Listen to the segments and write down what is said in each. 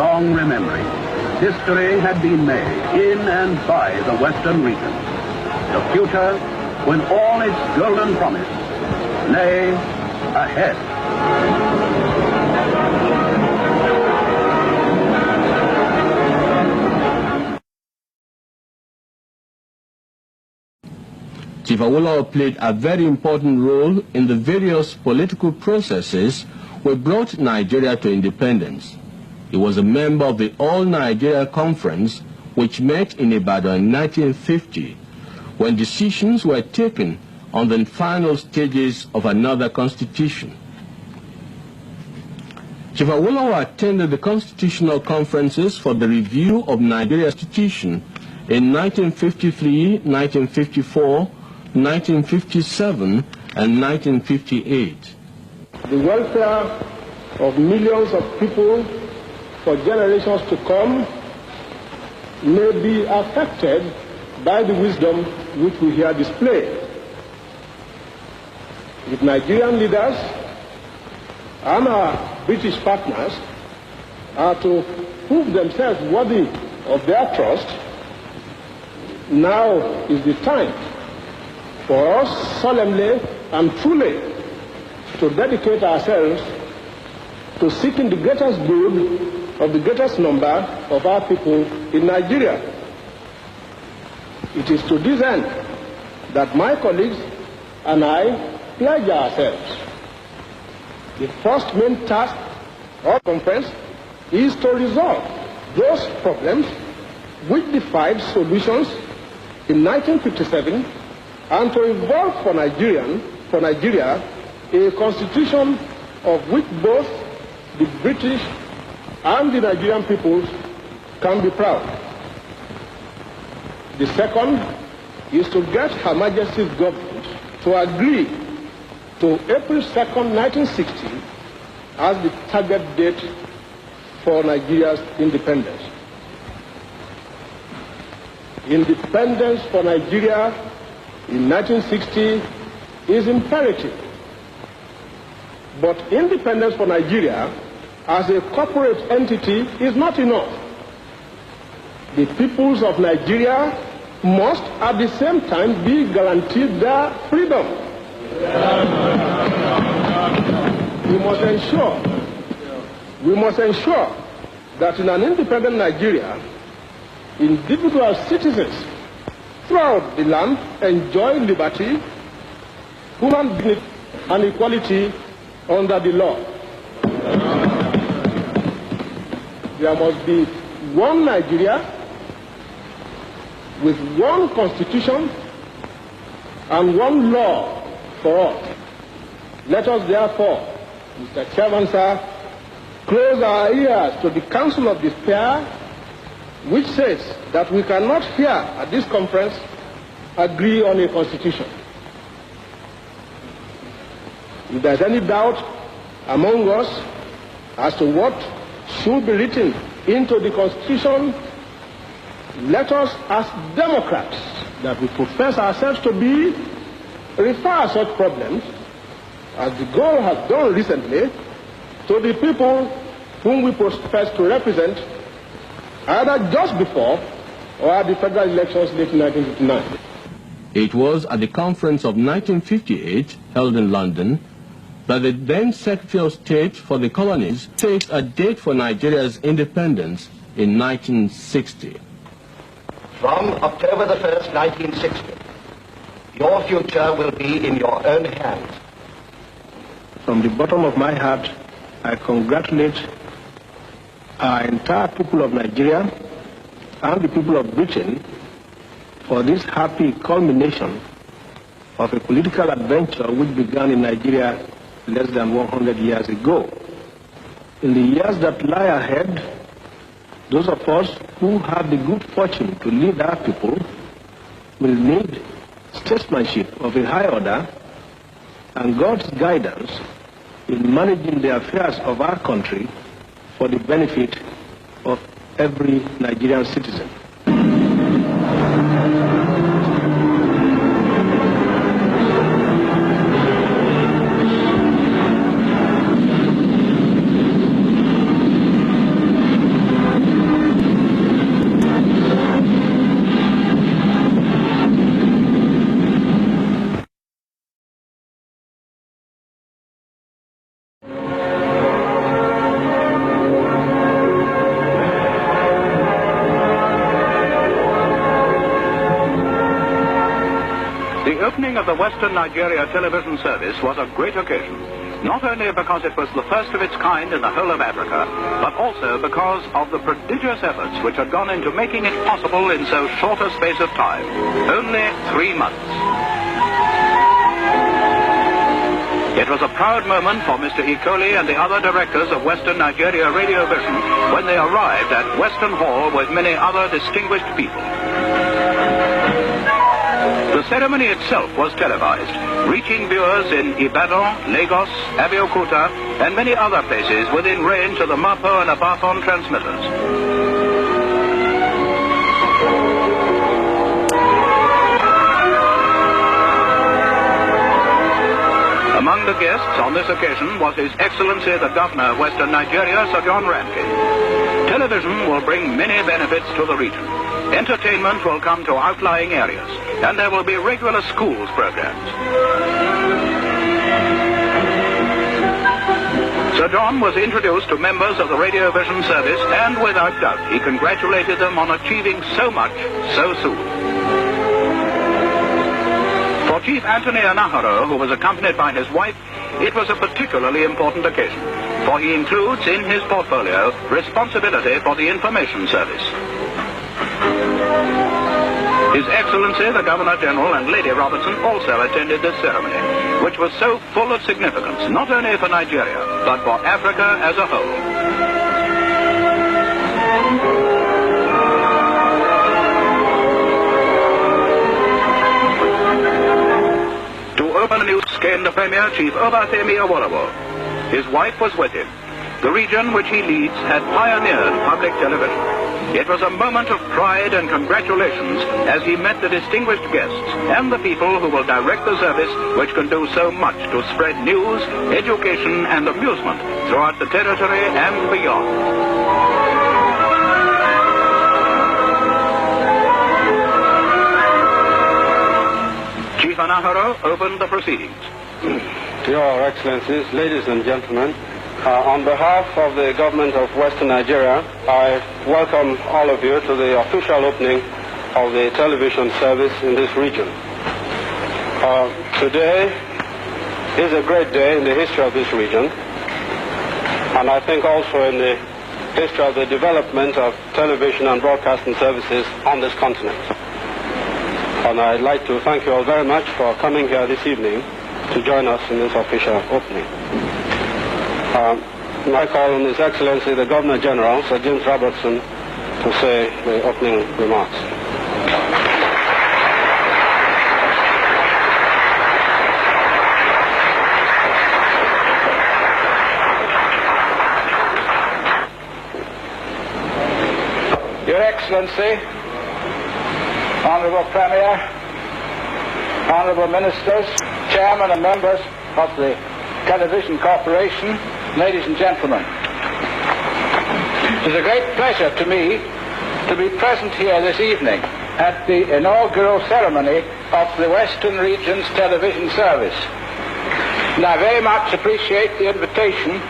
long remembering, history had been made in and by the Western region. The future, with all its golden promise, lay ahead. Chief Awolowo played a very important role in the various political processes which brought Nigeria to independence. He was a member of the All Nigeria Conference, which met in Ibadan in 1950, when decisions were taken on the final stages of another constitution. Chief Awolowo attended the constitutional conferences for the review of Nigeria's constitution in 1953, 1954, 1957, and 1958. The welfare of millions of people for generations to come may be affected by the wisdom which we here display. If Nigerian leaders and our British partners are to prove themselves worthy of their trust, now is the time for us solemnly and truly to dedicate ourselves to seeking the greatest good of the greatest number of our people in Nigeria. It is to this end that my colleagues and I pledge ourselves. The first main task of the conference is to resolve those problems which defied solutions in 1957 and to evolve for Nigeria a constitution of which both the British and the Nigerian peoples can be proud. The second is to get Her Majesty's government to agree to April 2nd, 1960 as the target date for Nigeria's independence. Independence for Nigeria in 1960 is imperative. But independence for Nigeria as a corporate entity is not enough. The peoples of Nigeria must at the same time be guaranteed their freedom. We must ensure that in an independent Nigeria, individual citizens throughout the land enjoy liberty, human dignity, and equality under the law. There must be one Nigeria with one constitution and one law for all. Let us therefore, Mr. Chairman, sir, close our ears to the counsel of despair, which says that we cannot here at this conference agree on a constitution. If there's any doubt among us as to what should be written into the constitution, let us, as democrats that we profess ourselves to be, refer such problems, as the goal has done recently, to the people whom we profess to represent, either just before or at the federal elections late in 1959. It was at the conference of 1958, held in London, that the then Secretary of State for the Colonies fixed a date for Nigeria's independence in 1960. From October the 1st, 1960, your future will be in your own hands. From the bottom of my heart, I congratulate our entire people of Nigeria and the people of Britain for this happy culmination of a political adventure which began in Nigeria less than 100 years ago. In the years that lie ahead, those of us who have the good fortune to lead our people will need statesmanship of a high order and God's guidance in managing the affairs of our country for the benefit of every Nigerian citizen. opening of the Western Nigeria television service was a great occasion, not only because it was the first of its kind in the whole of Africa, but also because of the prodigious efforts which had gone into making it possible in so short a space of time, only 3 months. It was a proud moment for Mr. Ikoli and the other directors of Western Nigeria Radio Vision when they arrived at Western Hall with many other distinguished people. The ceremony itself was televised, reaching viewers in Ibadan, Lagos, Abeokuta, and many other places within range of the Mapo and Abathon transmitters. Among the guests on this occasion was His Excellency the Governor of Western Nigeria, Sir John Rankin. Television will bring many benefits to the region. Entertainment will come to outlying areas, and there will be regular schools programs. Sir John was introduced to members of the Radio Vision service, and without doubt he congratulated them on achieving so much so soon. For Chief Anthony Anaharo, who was accompanied by his wife, it was a particularly important occasion, for he includes in his portfolio responsibility for the information service. His Excellency the Governor-General and Lady Robertson also attended this ceremony, which was so full of significance, not only for Nigeria, but for Africa as a whole. To open a news came the Premier, Chief Obatemi Awolowo. His wife was with him. The region which he leads had pioneered public television. It was a moment of pride and congratulations as he met the distinguished guests and the people who will direct the service which can do so much to spread news, education and amusement throughout the territory and beyond. Chief Anaharo opened the proceedings. Your Excellencies, ladies and gentlemen, on behalf of the government of Western Nigeria, I welcome all of you to the official opening of the television service in this region. Today is a great day in the history of this region, and I think also in the history of the development of television and broadcasting services on this continent. And I'd like to thank you all very much for coming here this evening to join us in this official opening. I call on His Excellency the Governor-General, Sir James Robertson, to say the opening remarks. Your Excellency, Honourable Premier, Honourable Ministers, Chairman and members of the Television Corporation, ladies and gentlemen. It is a great pleasure to me to be present here this evening at the inaugural ceremony of the Western Region's television service. And I very much appreciate the invitation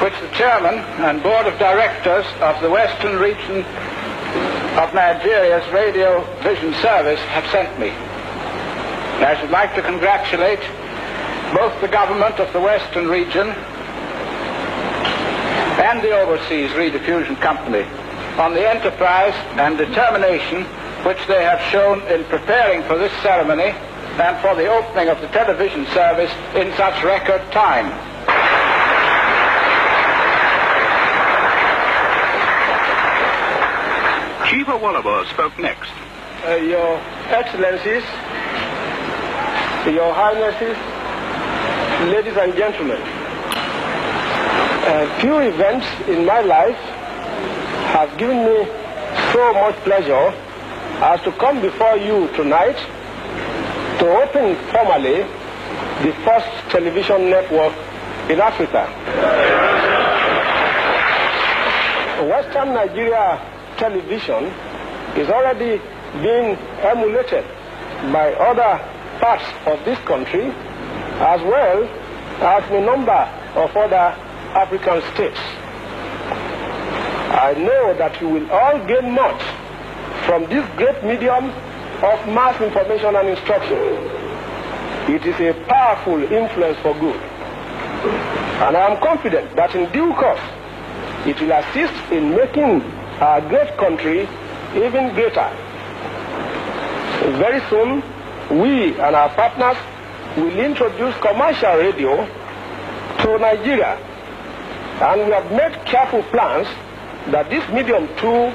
which the Chairman and Board of Directors of the Western Region of Nigeria's Radio Vision Service have sent me. And I should like to congratulate both the government of the Western Region and the Overseas Rediffusion Company on the enterprise and determination which they have shown in preparing for this ceremony and for the opening of the television service in such record time. Chief Awolowo spoke next. Your Excellencies, Your Highnesses, ladies and gentlemen, few events in my life have given me so much pleasure as to come before you tonight to open formally the first television network in Africa. Western Nigeria television is already being emulated by other parts of this country as well as a number of other African states. I know that you will all gain much from this great medium of mass information and instruction. It is a powerful influence for good. And I am confident that in due course, it will assist in making our great country even greater. Very soon, we and our partners will introduce commercial radio to Nigeria. And we have made careful plans that this medium too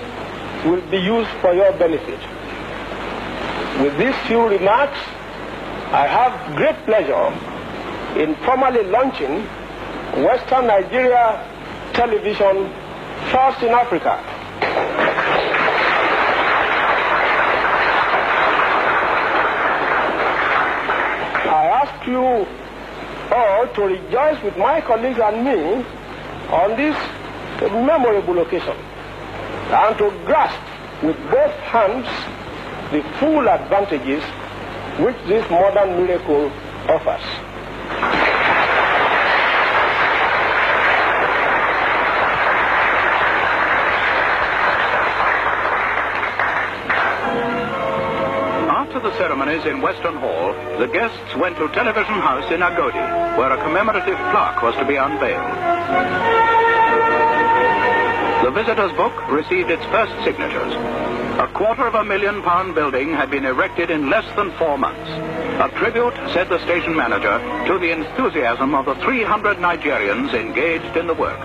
will be used for your benefit. With these few remarks, I have great pleasure in formally launching Western Nigeria Television, first in Africa. I ask you all to rejoice with my colleagues and me on this memorable occasion, and to grasp with both hands the full advantages which this modern miracle offers. After the ceremonies in Western Hall, the guests went to Television House in Agodi, where a commemorative plaque was to be unveiled. The visitors' book received its first signatures. A £250,000 building had been erected in less than 4 months. A tribute, said the station manager, to the enthusiasm of the 300 Nigerians engaged in the work.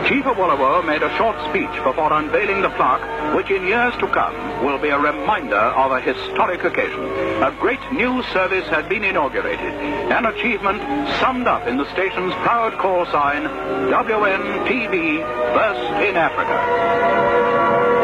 Chief Awolowo made a short speech before unveiling the plaque, which in years to come will be a reminder of a historic occasion. A great new service had been inaugurated, an achievement summed up in the station's proud call sign, WNTV, First in Africa.